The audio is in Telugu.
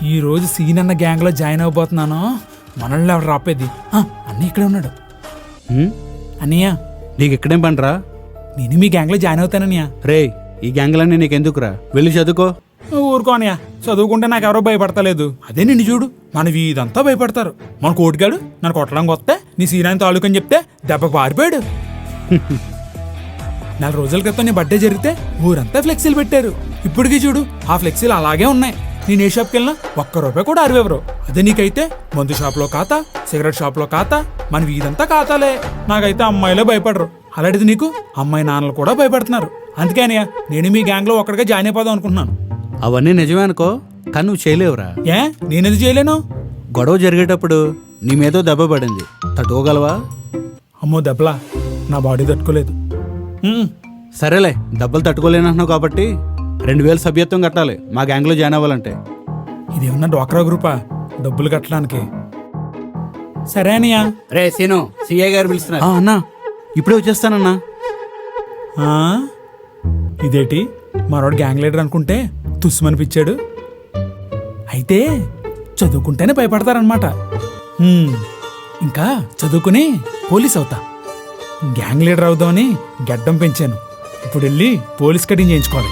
ఈ రోజు సీన్ అన్న గ్యాంగ్ లో జాయిన్ అవబోతున్నాను. మనల్ని ఎవరు రాపేది? అన్నయ్య ఇక్కడే ఉన్నాడు. అన్నయ్య నీకు ఎక్కడేం పనిరా? నేను మీ గ్యాంగ్ లో జాయిన్ అవుతానన్నయ్య. రే, ఈ గ్యాంగ్లన్నీ నీకెందుకురా? వెళ్ళి చదువుకో. ఊరుకో అన్నయ్య, చదువుకుంటే నాకు ఎవరో భయపడతలేదు. అదే నిన్ను చూడు, మన వీధంతా భయపడతారు. మన కోటిగాడు నన్ను కొట్టడానికి వస్తే నీ సీనాని తాలూకు అని చెప్తే దెబ్బకు పారిపోయాడు. 4 రోజుల క్రితం నీ బర్త్డే జరిగితే ఊరంతా ఫ్లెక్సీలు పెట్టారు. ఇప్పటికీ చూడు ఆ ఫ్లెక్సీలు అలాగే ఉన్నాయి. నేను ఏ షాప్కి వెళ్ళినా ₹1 కూడా అరివెవరు. అదే నీకైతే మందు షాప్లో ఖాతా, సిగరెట్ షాప్లో ఖాతా, మన వీధంతా ఖాతాలే. నాకైతే అమ్మాయిలే భయపడరు. అలాంటిది నీకు అమ్మాయి నాన్నలు కూడా భయపడుతున్నారు. అందుకే అన్నయ్య నేను మీ గ్యాంగ్ లో ఒక్కడిగా జాయిన్ అయిపోదాం అనుకుంటున్నాను. అవన్నీ నిజమే అనుకో, కానీ నువ్వు చేయలేవురా. ఏ నేనెందుకు చేయలేను? గొడవ జరిగేటప్పుడు నీ మీదో దెబ్బ పడింది, తట్టుకోగలవా? అమ్మో దెబ్బలా, నా బాడీ తట్టుకోలేదు. సరేలే, దెబ్బలు తట్టుకోలేనంటున్నావు కాబట్టి 2000 సభ్యత్వం కట్టాలి మా గ్యాంగ్లో జాయిన్ అవ్వాలంటే. ఇదేమన్నా డ్వాక్రా గ్రూపా డబ్బులు కట్టడానికి? సరే అన్నయ్య. రే సీను, సిఐ గారు పిలుస్తున్నారు. అన్నా ఇప్పుడే వచ్చేస్తానన్నా. ఇదేటి మరోడు గ్యాంగ్ లీడర్ అనుకుంటే తుస్సుమనిపించాడు. అయితే చదువుకుంటేనే భయపడతారనమాట. ఇంకా చదువుకుని పోలీస్ అవుతా. గ్యాంగ్ లీడర్ అవుదామని గడ్డం పెంచాను. ఇప్పుడు వెళ్ళి పోలీస్ కటింగ్ చేయించుకోవాలి.